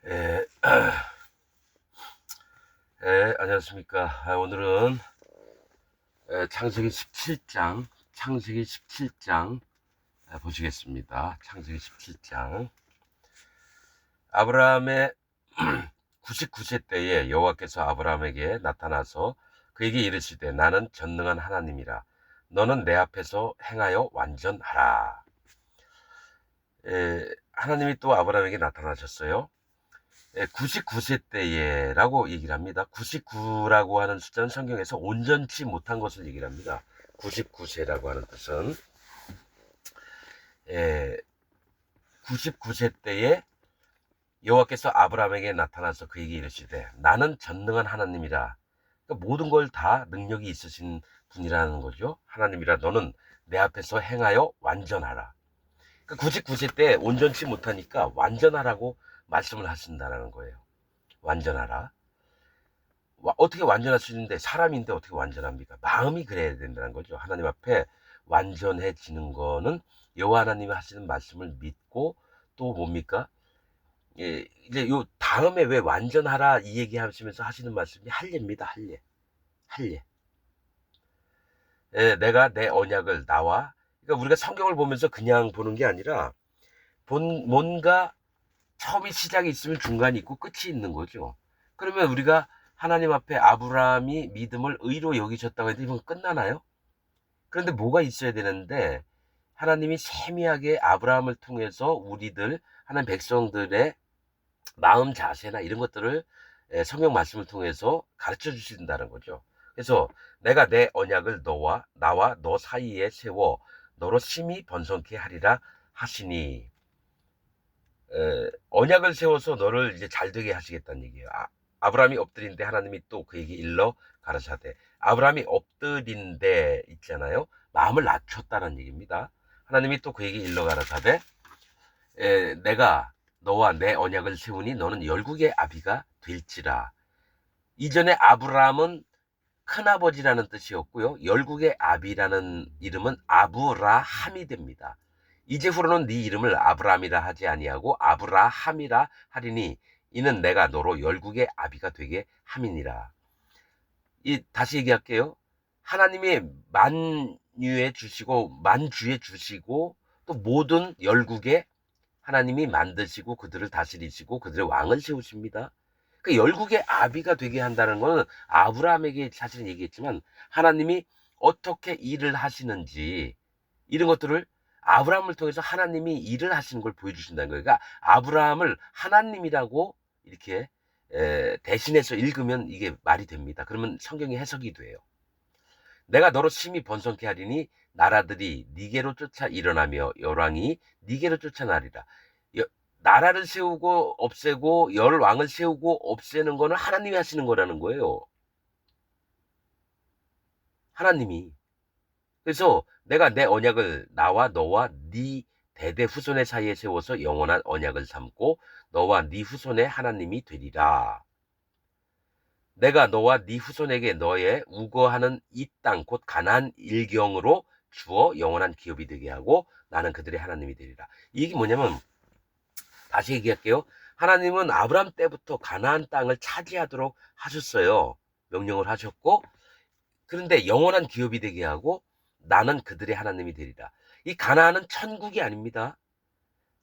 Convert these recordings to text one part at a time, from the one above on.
예, 안녕하십니까. 오늘은 창세기 17장, 창세기 17장 보시겠습니다. 창세기 17장. 아브라함의 99세 때에 여호와께서 아브라함에게 나타나서 그에게 이르시되 나는 전능한 하나님이라. 너는 내 앞에서 행하여 완전하라. 하나님이 또 아브라함에게 나타나셨어요. 99세 때에 라고 얘기를 합니다. 99라고 하는 숫자는 성경에서 온전치 못한 것을 얘기를 합니다. 99세라고 하는 뜻은 99세 때에 여호와께서 아브라함에게 나타나서 그에게 이르시되 나는 전능한 하나님이라. 그러니까 모든 걸 다 능력이 있으신 분이라는 거죠. 하나님이라 너는 내 앞에서 행하여 완전하라. 그러니까 99세 때 온전치 못하니까 완전하라고 말씀을 하신다는 거예요. 완전하라. 어떻게 완전할 수 있는데 사람인데 어떻게 완전합니까? 마음이 그래야 된다는 거죠. 하나님 앞에 완전해지는 거는 여호와 하나님이 하시는 말씀을 믿고 또 뭡니까? 이제 요 다음에 왜 완전하라 이 얘기 하시면서 하시는 말씀이 할례입니다. 할례. 내가 내 언약을 나와 그러니까 우리가 성경을 보면서 그냥 보는 게 아니라 뭔가 처음이 시작이 있으면 중간이 있고 끝이 있는 거죠. 그러면 우리가 하나님 앞에 아브라함이 믿음을 의로 여기셨다고 해도 이건 끝나나요? 그런데 뭐가 있어야 되는데 하나님이 세미하게 아브라함을 통해서 우리들 하나님 백성들의 마음 자세나 이런 것들을 성경 말씀을 통해서 가르쳐 주신다는 거죠. 그래서 내가 내 언약을 나와 너 사이에 세워 너로 심히 번성케 하리라 하시니 언약을 세워서 너를 이제 잘되게 하시겠다는 얘기예요. 아브라함이 엎드린데 하나님이 또 그에게 일러 가르쳐대. 아브라함이 엎드린데 있잖아요. 마음을 낮췄다는 얘기입니다. 하나님이 또 그에게 일러 가르쳐대. 내가 너와 내 언약을 세우니 너는 열국의 아비가 될지라. 이전에 아브라함은 큰아버지라는 뜻이었고요. 열국의 아비라는 이름은 아브라함이 됩니다. 이제후로는 네 이름을 아브라함이라 하지 아니하고 아브라함이라 하리니 이는 내가 너로 열국의 아비가 되게 함이니라. 다시 얘기할게요. 하나님이 만유에 주시고 만주에 주시고 또 모든 열국에 하나님이 만드시고 그들을 다스리시고 그들의 왕을 세우십니다. 그 열국의 아비가 되게 한다는 것은 아브라함에게 사실은 얘기했지만 하나님이 어떻게 일을 하시는지 이런 것들을 아브라함을 통해서 하나님이 일을 하시는 걸 보여주신다는 거예요. 그러니까 아브라함을 하나님이라고 이렇게 대신해서 읽으면 이게 말이 됩니다. 그러면 성경이 해석이 돼요. 내가 너로 심히 번성케 하리니 나라들이 니게로 쫓아 일어나며 열왕이 니게로 쫓아나리라. 나라를 세우고 없애고 열왕을 세우고 없애는 거는 하나님이 하시는 거라는 거예요. 하나님이. 그래서 내가 내 언약을 나와 너와 네 대대 후손의 사이에 세워서 영원한 언약을 삼고 너와 네 후손의 하나님이 되리라. 내가 너와 네 후손에게 너의 우거하는 이 땅 곧 가나안 일경으로 주어 영원한 기업이 되게 하고 나는 그들의 하나님이 되리라. 이게 뭐냐면 다시 얘기할게요. 하나님은 아브라함 때부터 가나안 땅을 차지하도록 하셨어요. 명령을 하셨고 그런데 영원한 기업이 되게 하고 나는 그들의 하나님이 되리라. 이 가나안은 천국이 아닙니다.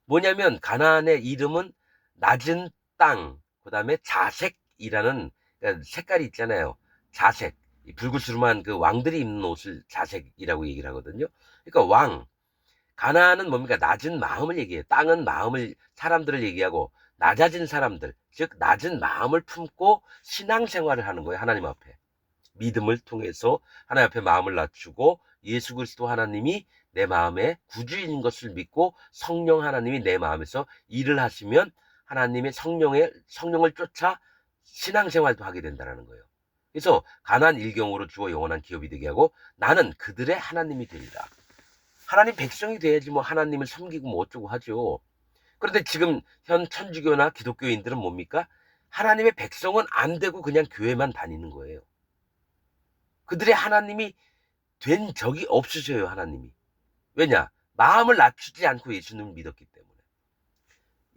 뭐냐면 가나안의 이름은 낮은 땅, 그 다음에 자색이라는 그러니까 색깔이 있잖아요. 자색, 불구스름한 그 왕들이 입는 옷을 자색이라고 얘기를 하거든요. 그러니까 가나안은 뭡니까? 낮은 마음을 얘기해요. 땅은 마음을, 사람들을 얘기하고 낮아진 사람들, 즉 낮은 마음을 품고 신앙생활을 하는 거예요. 하나님 앞에. 믿음을 통해서 하나님 앞에 마음을 낮추고 예수 그리스도 하나님이 내 마음에 구주인 것을 믿고 성령 하나님이 내 마음에서 일을 하시면 하나님의 성령을 쫓아 신앙생활도 하게 된다는 거예요. 그래서 가난 일경으로 주어 영원한 기업이 되게 하고 나는 그들의 하나님이 되리라. 하나님 백성이 돼야지 뭐 하나님을 섬기고 뭐 어쩌고 하죠. 그런데 지금 현 천주교나 기독교인들은 뭡니까? 하나님의 백성은 안 되고 그냥 교회만 다니는 거예요. 그들의 하나님이 된 적이 없으셔요, 하나님이. 왜냐? 마음을 낮추지 않고 예수님을 믿었기 때문에.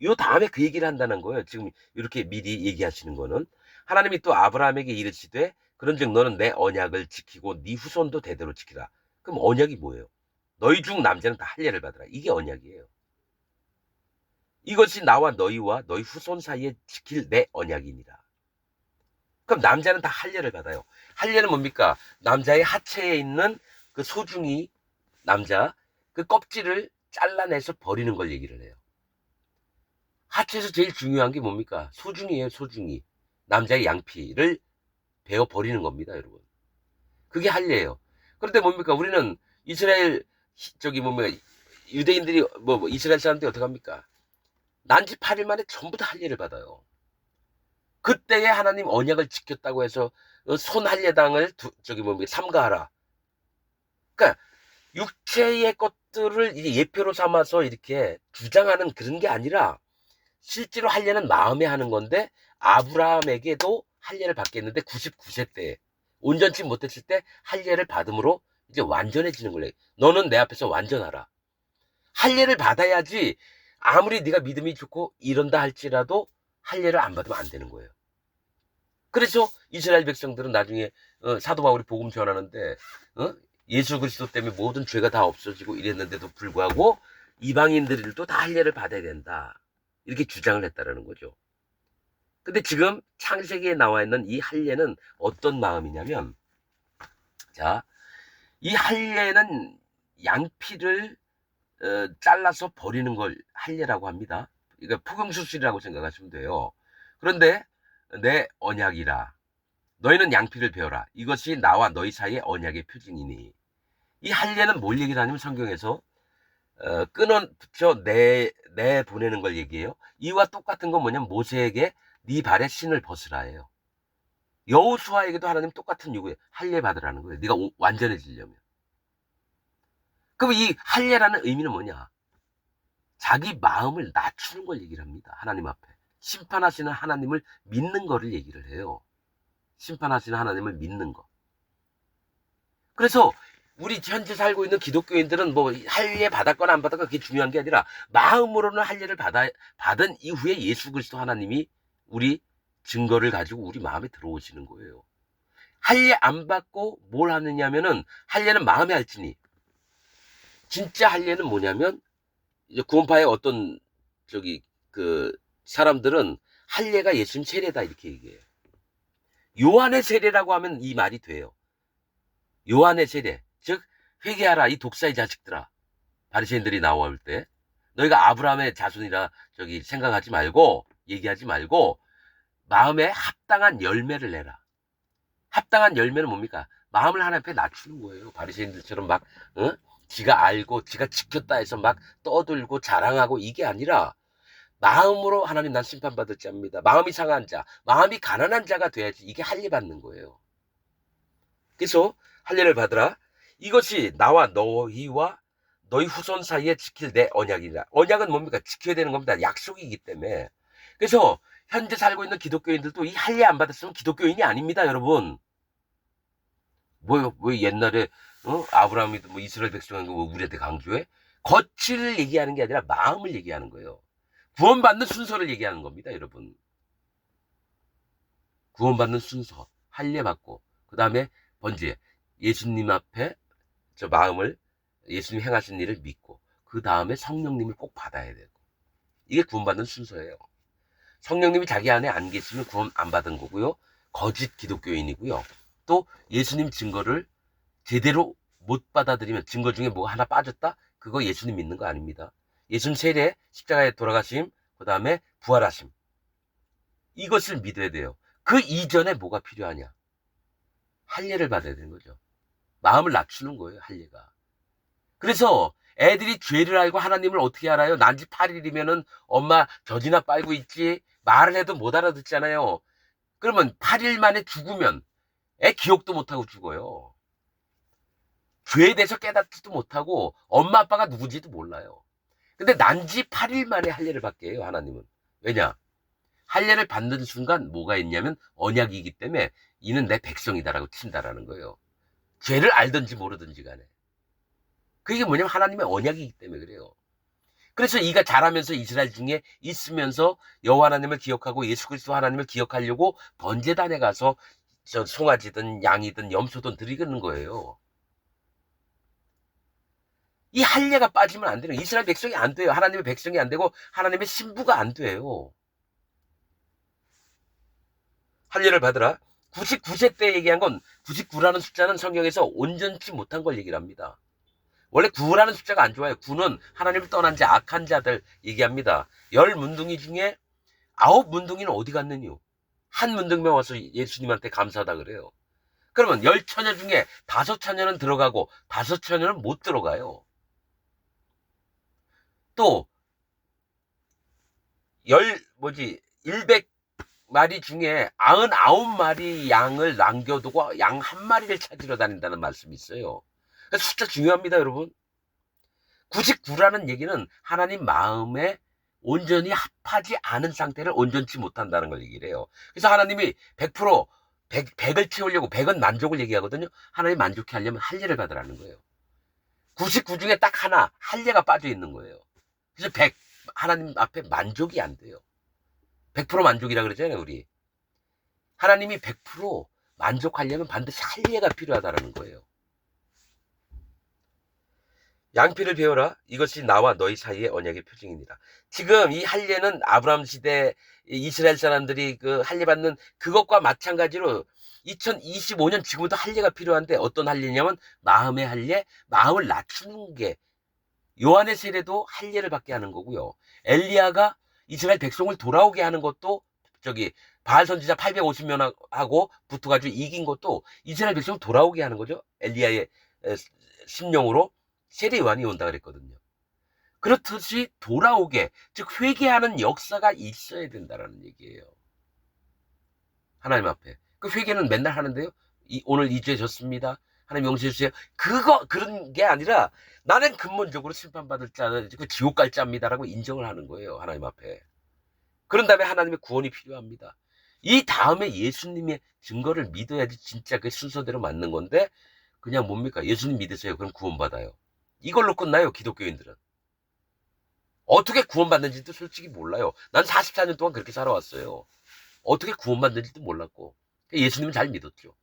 요 다음에 그 얘기를 한다는 거예요. 지금 이렇게 미리 얘기하시는 거는. 하나님이 또 아브라함에게 이르시되 그런즉 너는 내 언약을 지키고 네 후손도 대대로 지키라. 그럼 언약이 뭐예요? 너희 중 남자는 다 할례를 받으라. 이게 언약이에요. 이것이 나와 너희와 너희 후손 사이에 지킬 내 언약이니라. 그럼 남자는 다 할례를 받아요. 할례는 뭡니까? 남자의 하체에 있는 그 소중이 남자 그 껍질을 잘라내서 버리는 걸 얘기를 해요. 하체에서 제일 중요한 게 뭡니까? 소중이에요, 소중이. 남자의 양피를 베어 버리는 겁니다, 여러분. 그게 할례예요. 그런데 뭡니까? 우리는 이스라엘 저기 뭡니까? 유대인들이 이스라엘 사람들이 어떻게 합니까? 난지 8일 만에 전부 다 할례를 받아요. 그때에 하나님 언약을 지켰다고 해서 손 할례당을 삼가하라. 그러니까 육체의 것들을 이제 예표로 삼아서 이렇게 주장하는 그런 게 아니라 실제로 할례는 마음에 하는 건데 아브라함에게도 할례를 받겠는데 99세 때 온전치 못했을 때 할례를 받음으로 이제 완전해지는 거예요. 너는 내 앞에서 완전하라. 할례를 받아야지 아무리 네가 믿음이 좋고 이런다 할지라도 할례를 안 받으면 안 되는 거예요. 그래서 이스라엘 백성들은 나중에 사도 바울이 복음 전하는데 예수 그리스도 때문에 모든 죄가 다 없어지고 이랬는데도 불구하고 이방인들도 다 할례를 받아야 된다. 이렇게 주장을 했다라는 거죠. 근데 지금 창세기에 나와 있는 이 할례는 어떤 마음이냐면, 자, 이 할례는 양피를 잘라서 버리는 걸 할례라고 합니다. 이거 포경수술이라고 생각하시면 돼요. 그런데 내 언약이라 너희는 양피를 베어라. 이것이 나와 너희 사이의 언약의 표징이니. 이 할례는 뭘 얘기를 하냐면 성경에서 끊어붙여 내 보내는 걸 얘기해요. 이와 똑같은 건 뭐냐면 모세에게 네 발에 신을 벗으라예요. 여호수아에게도 하나님 똑같은 요구예요. 할례 받으라는 거예요. 네가 완전해지려면. 그럼 이 할례라는 의미는 뭐냐? 자기 마음을 낮추는 걸 얘기를 합니다. 하나님 앞에. 심판하시는 하나님을 믿는 거를 얘기를 해요. 심판하시는 하나님을 믿는 거. 그래서 우리 현재 살고 있는 기독교인들은 뭐 할례 받았거나 안 받았거나 그게 중요한 게 아니라 마음으로는 할례를 받은 이후에 예수 그리스도 하나님이 우리 증거를 가지고 우리 마음에 들어오시는 거예요. 할례 안 받고 뭘 하느냐면은 할례는 마음에 할지니 진짜 할례는 뭐냐면 이제 구원파의 어떤 그 사람들은 할례가 예수님 세례다 이렇게 얘기해요. 요한의 세례라고 하면 이 말이 돼요. 요한의 세례, 즉 회개하라 이 독사의 자식들아. 바리새인들이 나올 때 너희가 아브라함의 자손이라 생각하지 말고 얘기하지 말고 마음에 합당한 열매를 내라. 합당한 열매는 뭡니까? 마음을 하나님 앞에 낮추는 거예요. 바리새인들처럼 막 지가 알고 지가 지켰다 해서 막 떠들고 자랑하고 이게 아니라 마음으로 하나님 난 심판받을 자입니다. 마음이 상한 자, 마음이 가난한 자가 돼야지 이게 할례 받는 거예요. 그래서 할례를 받으라. 이것이 나와 너희와 너희 후손 사이에 지킬 내 언약이라. 언약은 뭡니까? 지켜야 되는 겁니다. 약속이기 때문에. 그래서 현재 살고 있는 기독교인들도 이 할례 안 받았으면 기독교인이 아닙니다, 여러분. 왜 옛날에 아브라함이 뭐 이스라엘 백성인 거 우리한테 강조해? 겉을 얘기하는 게 아니라 마음을 얘기하는 거예요. 구원받는 순서를 얘기하는 겁니다, 여러분. 구원받는 순서, 할례 받고 그 다음에 번제, 예수님 앞에 저 마음을 예수님 행하신 일을 믿고 그 다음에 성령님을 꼭 받아야 되고 이게 구원받는 순서예요. 성령님이 자기 안에 안 계시면 구원 안 받은 거고요. 거짓 기독교인이고요. 또 예수님 증거를 제대로 못 받아들이면 증거 중에 뭐가 하나 빠졌다? 그거 예수님 믿는 거 아닙니다. 예수님 세례, 십자가에 돌아가심, 그 다음에 부활하심. 이것을 믿어야 돼요. 그 이전에 뭐가 필요하냐? 할례를 받아야 되는 거죠. 마음을 낮추는 거예요, 할례가. 그래서 애들이 죄를 알고 하나님을 어떻게 알아요? 난지 8일이면은 엄마 젖이나 빨고 있지 말을 해도 못 알아듣잖아요. 그러면 8일 만에 죽으면 애 기억도 못하고 죽어요. 죄에 대해서 깨닫지도 못하고 엄마 아빠가 누군지도 몰라요. 근데 난지 8일 만에 할례를 받게 해요, 하나님은. 왜냐? 할례를 받는 순간 뭐가 있냐면 언약이기 때문에 이는 내 백성이다라고 친다라는 거예요. 죄를 알든지 모르든지 간에. 그게 뭐냐면 하나님의 언약이기 때문에 그래요. 그래서 이가 자라면서 이스라엘 중에 있으면서 여호와 하나님을 기억하고 예수 그리스도 하나님을 기억하려고 번제단에 가서 저 송아지든 양이든 염소든 드리는 거예요. 이 할례가 빠지면 안 돼요. 이스라엘 백성이 안 돼요. 하나님의 백성이 안 되고 하나님의 신부가 안 돼요. 할례를 받으라. 99세 때 얘기한 건 99라는 숫자는 성경에서 온전치 못한 걸 얘기를 합니다. 원래 9라는 숫자가 안 좋아요. 9는 하나님을 떠난 자, 악한 자들 얘기합니다. 10문둥이 중에 9문둥이는 어디 갔느냐? 한 문둥이만 와서 예수님한테 감사하다 그래요. 그러면 10처녀 중에 5처녀는 들어가고 5처녀는 못 들어가요. 또 100마리 중에 99마리 양을 남겨두고 양 한 마리를 찾으러 다닌다는 말씀이 있어요. 숫자 중요합니다, 여러분. 99라는 얘기는 하나님 마음에 온전히 합하지 않은 상태를 온전치 못한다는 걸 얘기를 해요. 그래서 하나님이 100% 100을 채우려고 100은 만족을 얘기하거든요. 하나님 만족해 하려면 할례를 받으라는 거예요. 99 중에 딱 하나 할례가 빠져 있는 거예요. 그래서 100 하나님 앞에 만족이 안 돼요. 100% 만족이라 그러잖아요, 우리. 하나님이 100% 만족하려면 반드시 할례가 필요하다는 거예요. 양피를 베어라. 이것이 나와 너희 사이의 언약의 표징입니다. 지금 이 할례는 아브라함 시대 이스라엘 사람들이 그 할례 받는 그것과 마찬가지로 2025년 지금부터 할례가 필요한데 어떤 할례냐면 마음의 할례, 마음을 낮추는 게 요한의 세례도 할례를 받게 하는 거고요. 엘리야가 이스라엘 백성을 돌아오게 하는 것도 저기 바알 선지자 850명하고 붙어가지고 이긴 것도 이스라엘 백성을 돌아오게 하는 거죠. 엘리야의 심령으로 세례 요한이 온다 그랬거든요. 그렇듯이 돌아오게, 즉 회개하는 역사가 있어야 된다는 얘기예요. 하나님 앞에. 그 회개는 맨날 하는데요. 오늘 이 죄 졌습니다. 하나님 용서해 주세요. 그런 게 아니라 나는 근본적으로 심판받을 자, 그 지옥 갈 자입니다라고 인정을 하는 거예요. 하나님 앞에. 그런 다음에 하나님의 구원이 필요합니다. 이 다음에 예수님의 증거를 믿어야지 진짜 그 순서대로 맞는 건데 그냥 뭡니까? 예수님 믿으세요. 그럼 구원받아요. 이걸로 끝나요. 기독교인들은. 어떻게 구원받는지도 솔직히 몰라요. 난 44년 동안 그렇게 살아왔어요. 어떻게 구원받는지도 몰랐고 예수님은 잘 믿었죠.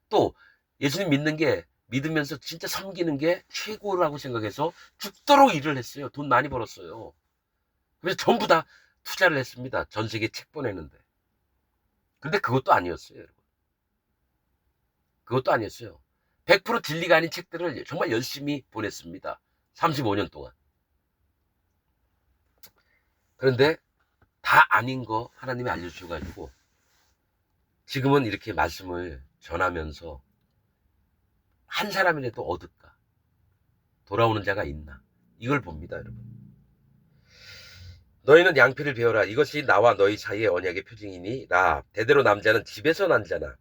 또 예수님 믿는 게 믿으면서 진짜 섬기는 게 최고라고 생각해서 죽도록 일을 했어요. 돈 많이 벌었어요. 그래서 전부 다 투자를 했습니다. 전 세계 책 보내는데. 근데 그것도 아니었어요, 여러분. 그것도 아니었어요. 100% 진리가 아닌 책들을 정말 열심히 보냈습니다. 35년 동안. 그런데 다 아닌 거 하나님이 알려주셔가지고 지금은 이렇게 말씀을 전하면서 한 사람이라도 얻을까? 돌아오는 자가 있나? 이걸 봅니다, 여러분. 너희는 양피를 베어라. 이것이 나와 너희 사이의 언약의 표징이니라. 대대로 남자는 집에서 난 자나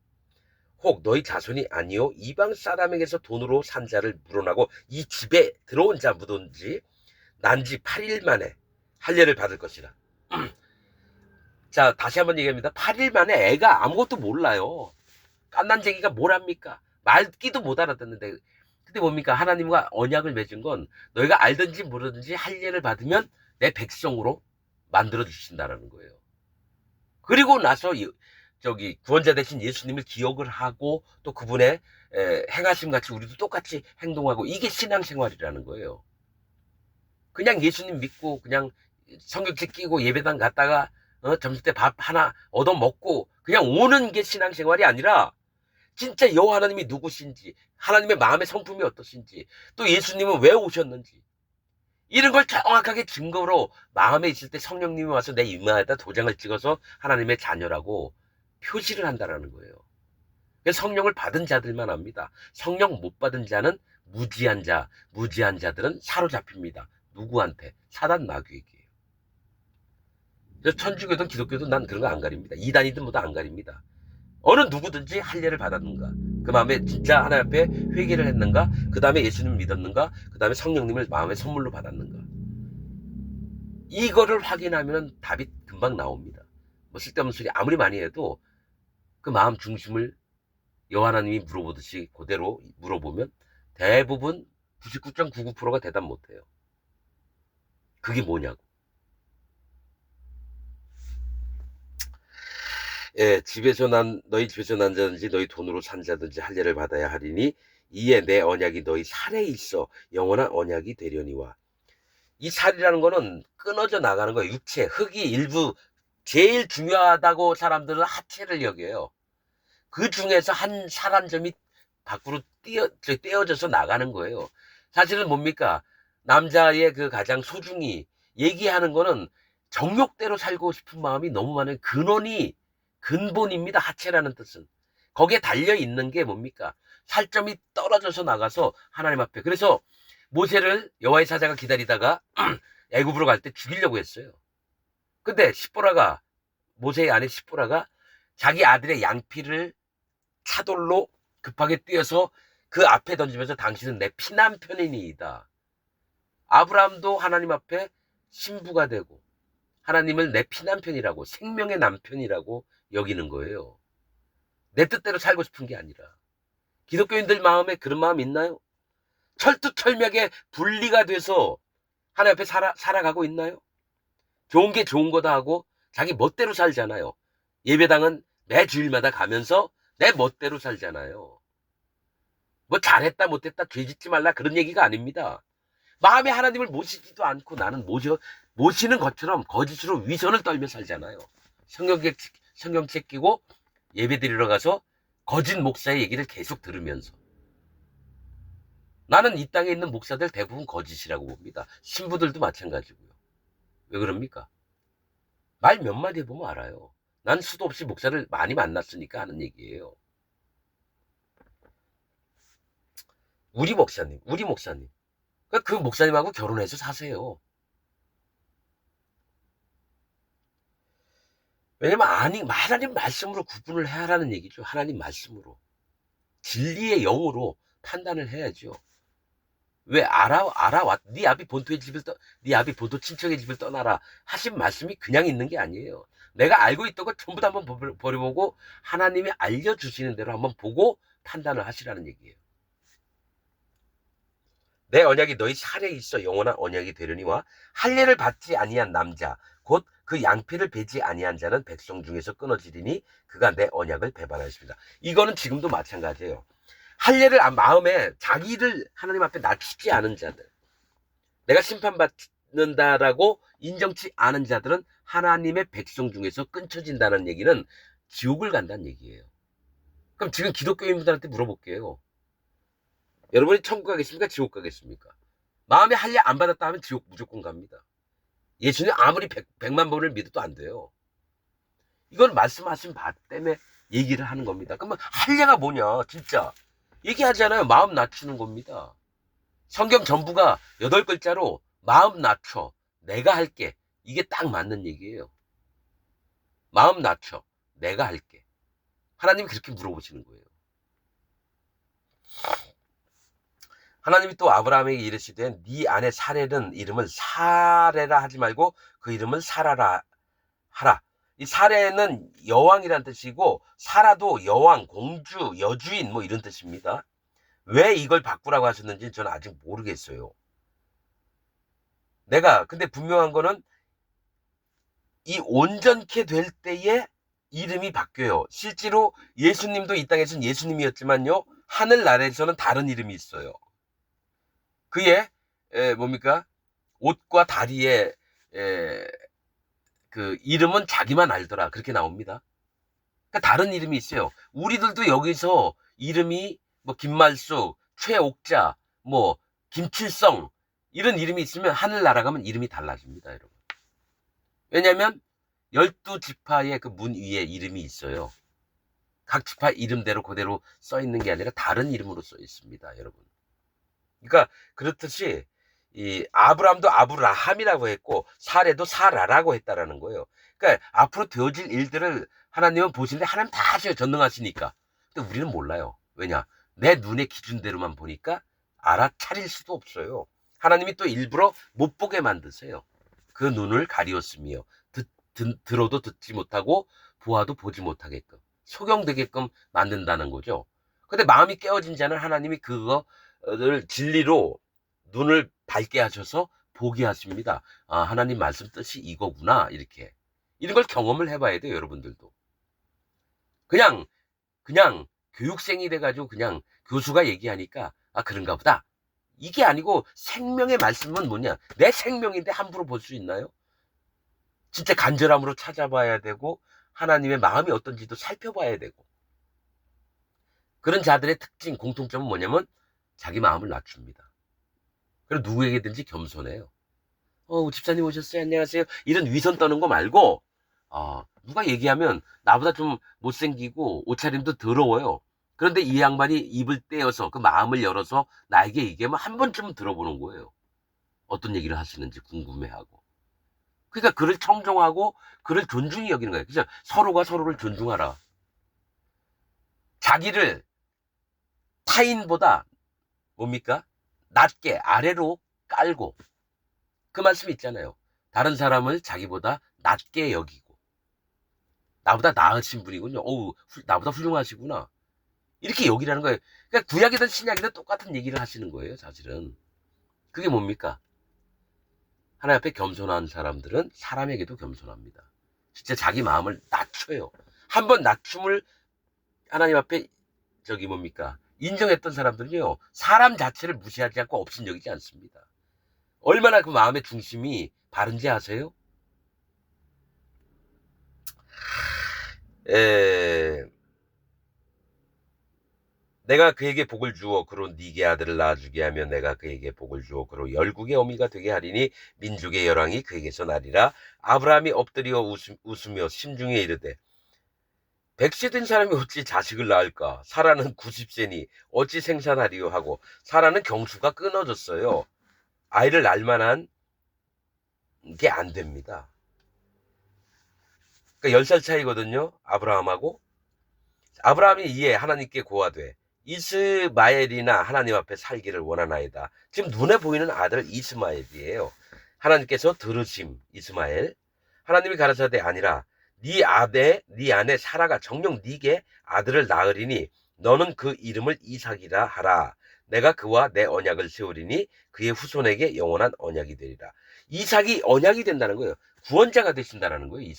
혹 너희 자손이 아니요 이방 사람에게서 돈으로 산 자를 물어나고 이 집에 들어온 자 묻은지 난지 8일 만에 할례를 받을 것이라. 자, 다시 한번 얘기합니다. 8일 만에 애가 아무것도 몰라요. 깐난쟁이가 뭘 합니까? 말귀도 못 알아듣는데. 근데 뭡니까? 하나님과 언약을 맺은 건 너희가 알든지 모르든지 할례를 받으면 내 백성으로 만들어 주신다라는 거예요. 그리고 나서 저기 구원자 대신 예수님을 기억을 하고 또 그분의 행하심 같이 우리도 똑같이 행동하고 이게 신앙생활이라는 거예요. 그냥 예수님 믿고 그냥 성경책 끼고 예배당 갔다가 점심 때 밥 하나 얻어 먹고 그냥 오는 게 신앙생활이 아니라 진짜 여호와 하나님이 누구신지 하나님의 마음의 성품이 어떠신지 또 예수님은 왜 오셨는지 이런 걸 정확하게 증거로 마음에 있을 때 성령님이 와서 내 이마에다 도장을 찍어서 하나님의 자녀라고 표시를 한다는 거예요. 성령을 받은 자들만 합니다. 성령 못 받은 자는 무지한 자들은 사로잡힙니다. 누구한테? 사단 마귀에게요. 그래서 천주교든 기독교든 난 그런 거 안 가립니다. 이단이든 뭐든 안 가립니다. 어느 누구든지 할례를 받았는가, 그 마음에 진짜 하나님 앞에 회개를 했는가, 그 다음에 예수님을 믿었는가, 그 다음에 성령님을 마음의 선물로 받았는가, 이거를 확인하면 답이 금방 나옵니다. 뭐 쓸데없는 소리 아무리 많이 해도 그 마음 중심을 여호와 하나님이 물어보듯이 그대로 물어보면 대부분 99.99%가 대답 못해요. 그게 뭐냐고. 예, 너희 집에서 난 자든지 너희 돈으로 산 자든지 할례를 받아야 하리니 이에 내 언약이 너희 살에 있어 영원한 언약이 되려니와. 이 살이라는 거는 끊어져 나가는 거예요. 육체, 흙이 일부 제일 중요하다고 사람들은 하체를 여겨요. 그 중에서 한 살 한 점이 밖으로 떼어져서 나가는 거예요. 사실은 뭡니까? 남자의 그 가장 소중히 얘기하는 거는 정욕대로 살고 싶은 마음이 너무 많은 근본입니다. 하체라는 뜻은. 거기에 달려 있는 게 뭡니까? 살점이 떨어져서 나가서 하나님 앞에. 그래서 모세를 여호와의 사자가 기다리다가 애굽으로 갈 때 죽이려고 했어요. 근데 모세의 아내 시보라가 자기 아들의 양피를 차돌로 급하게 뛰어서 그 앞에 던지면서 당신은 내 피난편이니이다. 아브라함도 하나님 앞에 신부가 되고 하나님을 내 피난편이라고, 생명의 남편이라고 여기는 거예요. 내 뜻대로 살고 싶은 게 아니라. 기독교인들 마음에 그런 마음 있나요? 철두철미하게 분리가 돼서 하나님 앞에 살아가고 있나요? 좋은 게 좋은 거다 하고 자기 멋대로 살잖아요. 예배당은 매 주일마다 가면서 내 멋대로 살잖아요. 뭐 잘했다 못했다 죄짓지 말라 그런 얘기가 아닙니다. 마음에 하나님을 모시지도 않고 나는 모시는 것처럼 거짓으로 위선을 떨며 살잖아요. 성경책 끼고 예배 드리러 가서 거짓 목사의 얘기를 계속 들으면서. 나는 이 땅에 있는 목사들 대부분 거짓이라고 봅니다. 신부들도 마찬가지고요. 왜 그럽니까? 말 몇 마디 해보면 알아요. 난 수도 없이 목사를 많이 만났으니까 하는 얘기예요. 우리 목사님. 그 목사님하고 결혼해서 사세요. 왜냐면 하나님 말씀으로 구분을 해야 하라는 얘기죠. 하나님 말씀으로. 진리의 영으로 판단을 해야죠. 왜 네 아비 네 아비 본토 친척의 집을 떠나라 하신 말씀이 그냥 있는 게 아니에요. 내가 알고 있던 거 전부 다 한번 버려보고 하나님이 알려주시는 대로 한번 보고 판단을 하시라는 얘기예요. 내 언약이 너희 살에 있어 영원한 언약이 되려니와 할례를 받지 아니한 남자 곧 그 양피를 베지 아니한 자는 백성 중에서 끊어지리니 그가 내 언약을 배반하였습니다. 이거는 지금도 마찬가지예요. 할례를 마음에 자기를 하나님 앞에 낮추지 않은 자들, 내가 심판받는다라고 인정치 않은 자들은 하나님의 백성 중에서 끊쳐진다는 얘기는 지옥을 간다는 얘기예요. 그럼 지금 기독교인분들한테 물어볼게요. 여러분이 천국 가겠습니까? 지옥 가겠습니까? 마음에 할례 안 받았다 하면 지옥 무조건 갑니다. 예수님 아무리 100만 번을 믿어도 안 돼요. 이건 말씀하신 바 때문에 얘기를 하는 겁니다. 그러면 할례가 뭐냐 진짜 얘기하잖아요. 마음 낮추는 겁니다. 성경 전부가 8글자로 마음 낮춰 내가 할게 이게 딱 맞는 얘기예요. 마음 낮춰 내가 할게. 하나님이 그렇게 물어보시는 거예요. 하나님이 또 아브라함에게 이르시되 네 아내 사레는 이름을 사레라 하지 말고 그 이름을 사라라 하라. 이 사레는 여왕이란 뜻이고 사라도 여왕, 공주, 여주인 뭐 이런 뜻입니다. 왜 이걸 바꾸라고 하셨는지 저는 아직 모르겠어요. 근데 분명한 거는 이 온전케 될 때에 이름이 바뀌어요. 실제로 예수님도 이 땅에서는 예수님이었지만요. 하늘나라에서는 다른 이름이 있어요. 그의 뭡니까? 옷과 다리에 그 이름은 자기만 알더라. 그렇게 나옵니다. 그러니까 다른 이름이 있어요. 우리들도 여기서 이름이 뭐 김말숙, 최옥자, 뭐 김칠성 이런 이름이 있으면 하늘나라 가면 이름이 달라집니다, 여러분. 왜냐하면 12지파의 그 문 위에 이름이 있어요. 각 지파 이름대로 그대로 써 있는 게 아니라 다른 이름으로 써 있습니다, 여러분. 그러니까 그렇듯이 이 아브람도 아브라함이라고 했고 사레도 사라라고 했다라는 거예요. 그러니까 앞으로 되어질 일들을 하나님은 보시는데 하나님 다 하셔요. 전능하시니까. 근데 우리는 몰라요. 왜냐? 내 눈의 기준대로만 보니까 알아차릴 수도 없어요. 하나님이 또 일부러 못 보게 만드세요. 그 눈을 가리었으며 들어도 듣지 못하고 보아도 보지 못하게끔 소경되게끔 만든다는 거죠. 근데 마음이 깨어진 자는 하나님이 그거를 진리로 눈을 밝게 하셔서 보게 하십니다. 아, 하나님 말씀 뜻이 이거구나. 이렇게. 이런 걸 경험을 해봐야 돼요, 여러분들도. 그냥 교육생이 돼가지고 그냥 교수가 얘기하니까 아, 그런가 보다. 이게 아니고 생명의 말씀은 뭐냐? 내 생명인데 함부로 볼 수 있나요? 진짜 간절함으로 찾아봐야 되고 하나님의 마음이 어떤지도 살펴봐야 되고. 그런 자들의 특징, 공통점은 뭐냐면 자기 마음을 낮춥니다. 그리고 누구에게든지 겸손해요. 집사님 오셨어요? 안녕하세요. 이런 위선 떠는 거 말고, 누가 얘기하면 나보다 좀 못생기고 옷차림도 더러워요. 그런데 이 양반이 입을 떼어서 그 마음을 열어서 나에게 얘기하면 한 번쯤은 들어보는 거예요. 어떤 얘기를 하시는지 궁금해하고. 그러니까 그를 청종하고 그를 존중히 여기는 거예요. 그죠? 서로가 서로를 존중하라. 자기를 타인보다 뭡니까? 낮게 아래로 깔고 그 말씀이 있잖아요. 다른 사람을 자기보다 낮게 여기고 나보다 나으신 분이군요. 나보다 훌륭하시구나. 이렇게 여기라는 거예요. 그러니까 구약이든 신약이든 똑같은 얘기를 하시는 거예요. 사실은. 그게 뭡니까? 하나님 앞에 겸손한 사람들은 사람에게도 겸손합니다. 진짜 자기 마음을 낮춰요. 한번 낮춤을 하나님 앞에 인정했던 사람들은요. 사람 자체를 무시하지 않고 업신여기지 않습니다. 얼마나 그 마음의 중심이 바른지 아세요? 내가 그에게 복을 주어 그로 네게 아들을 낳아주게 하며 내가 그에게 복을 주어 그로 열국의 어미가 되게 하리니 민족의 열왕이 그에게서 나리라. 아브라함이 엎드려 웃으며 심중에 이르되 100세 된 사람이 어찌 자식을 낳을까? 사라는 90세니 어찌 생산하리요 하고 사라는 경수가 끊어졌어요. 아이를 낳을 만한 게 안 됩니다. 그러니까 10살 차이거든요. 아브라함하고. 아브라함이 이에 하나님께 고하되 이스마엘이나 하나님 앞에 살기를 원하나이다. 지금 눈에 보이는 아들 이스마엘이에요. 하나님께서 들으심 이스마엘. 하나님이 가라사대 아니라 네 아내 사라가 정녕 네게 아들을 낳으리니 너는 그 이름을 이삭이라 하라. 내가 그와 내 언약을 세우리니 그의 후손에게 영원한 언약이 되리라. 이삭이 언약이 된다는 거예요. 구원자가 되신다는 거예요.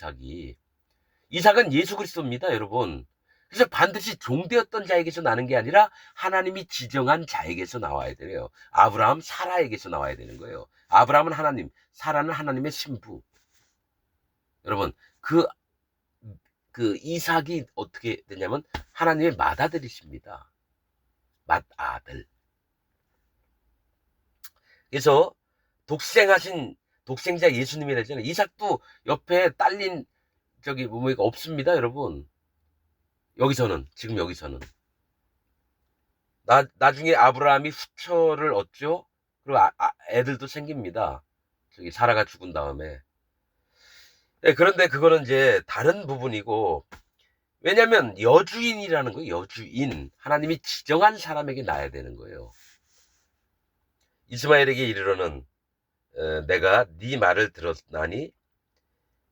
이삭은 예수 그리스도입니다, 여러분. 그래서 반드시 종되었던 자에게서 나는 게 아니라 하나님이 지정한 자에게서 나와야 돼요. 아브라함, 사라에게서 나와야 되는 거예요. 아브라함은 하나님, 사라는 하나님의 신부. 여러분, 그 이삭이 어떻게 되냐면 하나님의 맏아들이십니다. 맏아들. 그래서 독생자 예수님이라잖아요. 이삭도 옆에 딸린 없습니다, 여러분. 지금 여기서는. 나중에 아브라함이 후처를 얻죠? 그리고 애들도 생깁니다. 사라가 죽은 다음에. 네, 그런데 그거는 이제 다른 부분이고, 왜냐면 여주인이라는 거예요, 여주인. 하나님이 지정한 사람에게 낳아야 되는 거예요. 이스마엘에게 이르러는 내가 네 말을 들었나니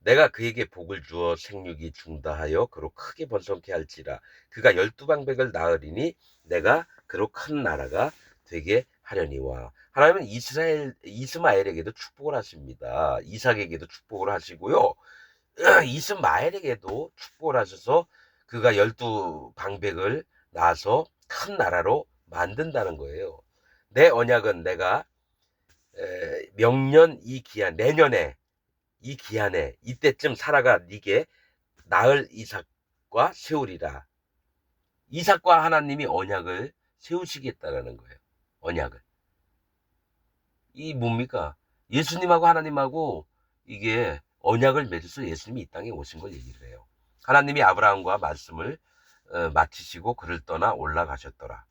내가 그에게 복을 주어 생육이 중다하여 그로 크게 번성케 할지라. 그가 12방백을 낳으리니 내가 그로 큰 나라가 되게 하려니와. 하나님은 이스마엘에게도 축복을 하십니다. 이삭에게도 축복을 하시고요. 이스마엘에게도 축복을 하셔서 그가 12방백을 낳아서 큰 나라로 만든다는 거예요. 내 언약은 내가 명년 이 기한, 내년에 이 기한에 이때쯤 사라가 네게 낳을 이삭과 세우리라. 이삭과 하나님이 언약을 세우시겠다라는 거예요. 언약을. 이 뭡니까? 예수님하고 하나님하고 이게 언약을 맺어서 예수님이 이 땅에 오신 걸 얘기를 해요. 하나님이 아브라함과 말씀을 마치시고 그를 떠나 올라가셨더라.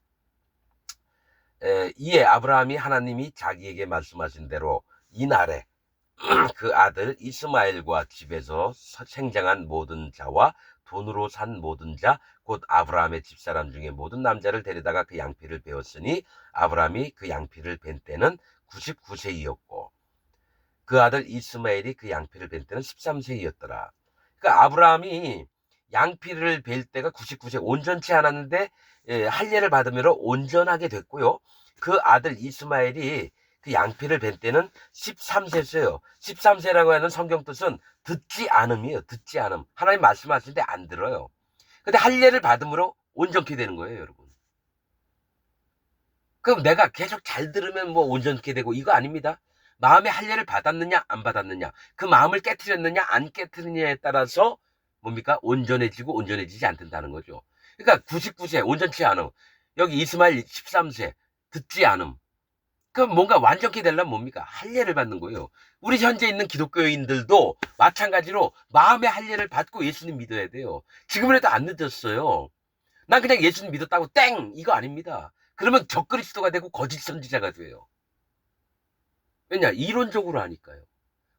이에 아브라함이 하나님이 자기에게 말씀하신 대로 이날에 그 아들 이스마엘과 집에서 생장한 모든 자와 돈으로 산 모든 자 곧 아브라함의 집사람 중에 모든 남자를 데려다가 그 양피를 베었으니 아브라함이 그 양피를 벤 때는 99세이었고 그 아들 이스마엘이 그 양피를 벤 때는 13세이었더라. 그러니까 아브라함이 양피를 벨 때가 99세 온전치 않았는데 할례를 받으므로 온전하게 됐고요. 그 아들 이스마엘이 그 양피를 벤 때는 13세였어요. 13세라고 하는 성경 뜻은 듣지 않음이에요. 듣지 않음. 하나님 말씀하시는데 안 들어요. 근데 할례를 받음으로 온전케 되는 거예요, 여러분. 그럼 내가 계속 잘 들으면 뭐 온전케 되고 이거 아닙니다. 마음의 할례를 받았느냐 안 받았느냐, 그 마음을 깨트렸느냐 안 깨트렸느냐에 따라서 뭡니까? 온전해지고 온전해지지 않는다는 거죠. 그러니까 99세 온전치 않음, 여기 이스마엘 13세 듣지 않음. 그럼 뭔가 완전케 되려면 뭡니까? 할례를 받는 거예요. 우리 현재 있는 기독교인들도 마찬가지로 마음의 할례를 받고 예수님 믿어야 돼요. 지금은 해도 안 늦었어요. 난 그냥 예수님 믿었다고 땡! 이거 아닙니다. 그러면 적그리스도가 되고 거짓 선지자가 돼요. 왜냐? 이론적으로 하니까요.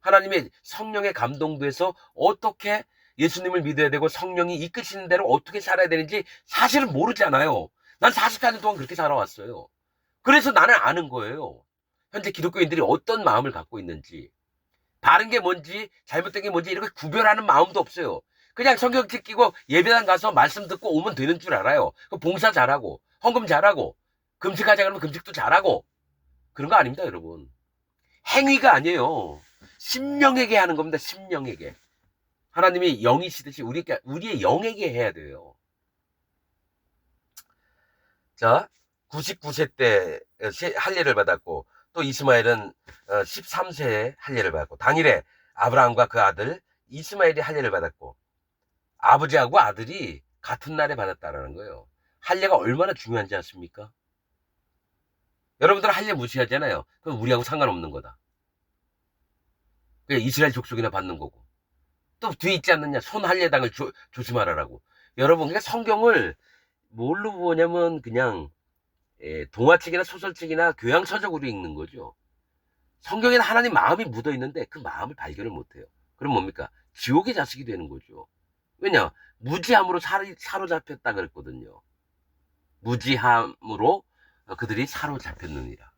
하나님의 성령에 감동돼서 어떻게 예수님을 믿어야 되고 성령이 이끄시는 대로 어떻게 살아야 되는지 사실은 모르잖아요. 난 44년 동안 그렇게 살아왔어요. 그래서 나는 아는 거예요. 현재 기독교인들이 어떤 마음을 갖고 있는지, 바른 게 뭔지 잘못된 게 뭔지 이렇게 구별하는 마음도 없어요. 그냥 성경책 끼고 예배당 가서 말씀 듣고 오면 되는 줄 알아요. 봉사 잘하고 헌금 잘하고 금식하자 그러면 금식도 잘하고 그런 거 아닙니다, 여러분. 행위가 아니에요. 심령에게 하는 겁니다. 심령에게. 하나님이 영이시듯이 우리의 영에게 해야 돼요. 자, 99세 때 할례를 받았고, 또 이스마엘은 13세에 할례를 받았고, 당일에 아브라함과 그 아들 이스마엘이 할례를 받았고, 아버지하고 아들이 같은 날에 받았다라는 거예요. 할례가 얼마나 중요한지 아십니까? 여러분들은 할례 무시하잖아요. 그럼 우리하고 상관없는 거다. 그냥 이스라엘 족속이나 받는 거고. 또 뒤에 있지 않느냐? 손 할례당을 조심하라라고. 여러분, 그러니까 성경을 뭘로 보냐면 그냥 동화책이나 소설책이나 교양서적으로 읽는 거죠. 성경에는 하나님 마음이 묻어 있는데 그 마음을 발견을 못해요. 그럼 뭡니까? 지옥의 자식이 되는 거죠. 왜냐? 무지함으로 사로잡혔다 그랬거든요. 무지함으로 그들이 사로잡혔느니라.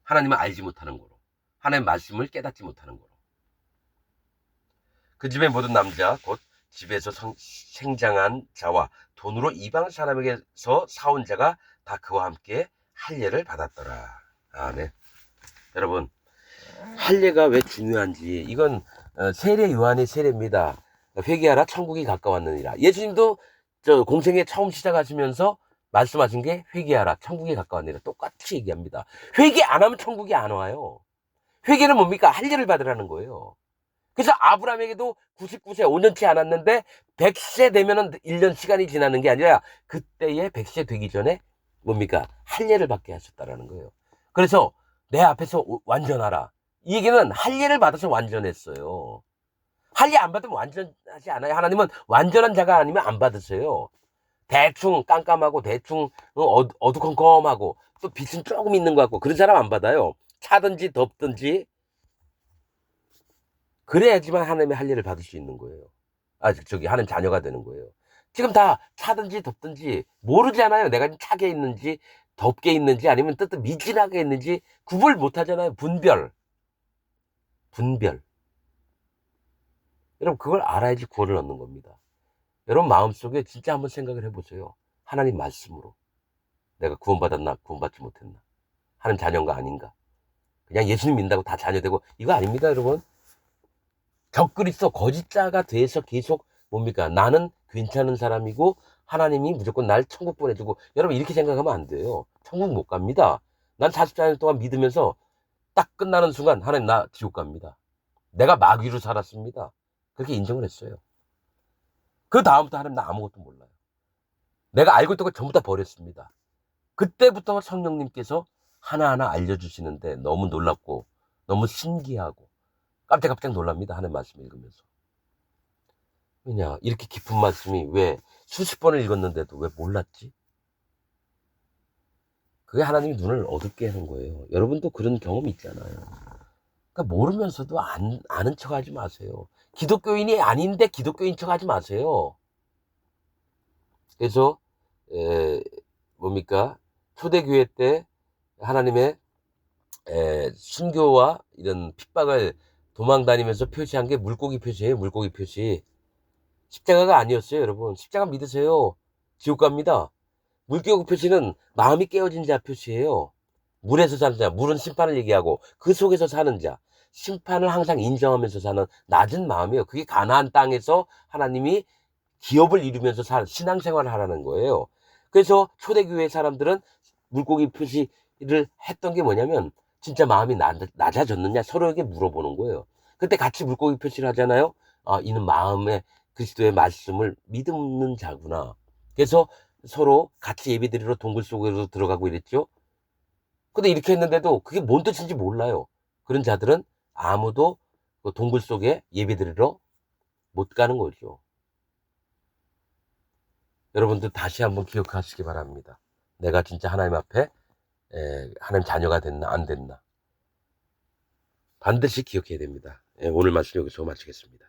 하나님을 알지 못하는 거로. 하나님의 말씀을 깨닫지 못하는 거로. 그 집의 모든 남자 곧 집에서 생장한 자와 돈으로 이방 사람에게서 사온 자가 다 그와 함께 할례를 받았더라. 네. 여러분, 할례가 왜 중요한지, 이건 세례 요한의 세례입니다. 회개하라 천국이 가까웠느니라. 예수님도 저 공생애 처음 시작하시면서 말씀하신 게 회개하라 천국이 가까웠느니라. 똑같이 얘기합니다. 회개 안 하면 천국이 안 와요. 회개는 뭡니까? 할례를 받으라는 거예요. 그래서 아브라함에게도 99세 5년치 않았는데 100세 되면은 1년 시간이 지나는 게 아니라 그때에 100세 되기 전에 뭡니까? 할례를 받게 하셨다라는 거예요. 그래서 내 앞에서 완전하라. 이 얘기는 할례를 받아서 완전했어요. 할례 안 받으면 완전하지 않아요. 하나님은 완전한 자가 아니면 안 받으세요. 대충 깜깜하고 대충 어두컴컴하고 또 빛은 조금 있는 것 같고 그런 사람 안 받아요. 차든지 덥든지 그래야지만 하나님의 할례를 받을 수 있는 거예요. 하는 자녀가 되는 거예요. 지금 다 차든지 덥든지 모르잖아요. 내가 차게 있는지 덥게 있는지 아니면 미진하게 있는지 구별 못 하잖아요. 분별. 여러분, 그걸 알아야지 구원을 얻는 겁니다. 여러분 마음속에 진짜 한번 생각을 해보세요. 하나님 말씀으로. 내가 구원받았나 구원받지 못했나. 하나님 자녀인가 아닌가. 그냥 예수님 믿는다고 다 자녀 되고 이거 아닙니다, 여러분. 적그리스도 거짓자가 돼서 계속 뭡니까? 나는 괜찮은 사람이고 하나님이 무조건 날 천국 보내주고. 여러분 이렇게 생각하면 안 돼요. 천국 못 갑니다. 난 44년 동안 믿으면서 딱 끝나는 순간 하나님 나 지옥 갑니다. 내가 마귀로 살았습니다. 그렇게 인정을 했어요. 그 다음부터 하나님 나 아무것도 몰라요. 내가 알고 있던 걸 전부 다 버렸습니다. 그때부터 성령님께서 하나하나 알려주시는데 너무 놀랍고 너무 신기하고 깜짝깜짝 놀랍니다. 하나님 말씀 읽으면서. 왜냐, 이렇게 깊은 말씀이 왜 수십 번을 읽었는데도 왜 몰랐지? 그게 하나님이 눈을 어둡게 하는 거예요. 여러분도 그런 경험 있잖아요. 그러니까 모르면서도 아는 척 하지 마세요. 기독교인이 아닌데 기독교인 척 하지 마세요. 그래서 뭡니까? 초대교회 때 하나님의 순교와 이런 핍박을 도망다니면서 표시한 게 물고기 표시예요. 물고기 표시. 십자가가 아니었어요, 여러분. 십자가 믿으세요. 지옥 갑니다. 물고기 표시는 마음이 깨어진 자 표시예요. 물에서 사는 자, 물은 심판을 얘기하고 그 속에서 사는 자, 심판을 항상 인정하면서 사는 낮은 마음이에요. 그게 가나안 땅에서 하나님이 기업을 이루면서 신앙생활을 하라는 거예요. 그래서 초대교회 사람들은 물고기 표시를 했던 게 뭐냐면 진짜 마음이 낮아졌느냐 서로에게 물어보는 거예요. 그때 같이 물고기 표시를 하잖아요. 아, 이는 마음에 그리스도의 말씀을 믿는 자구나. 그래서 서로 같이 예배드리러 동굴 속으로 들어가고 이랬죠. 근데 이렇게 했는데도 그게 뭔 뜻인지 몰라요. 그런 자들은 아무도 그 동굴 속에 예배드리러 못 가는 거죠. 여러분들 다시 한번 기억하시기 바랍니다. 내가 진짜 하나님 앞에 하나님 자녀가 됐나 안 됐나 반드시 기억해야 됩니다. 오늘 말씀 여기서 마치겠습니다.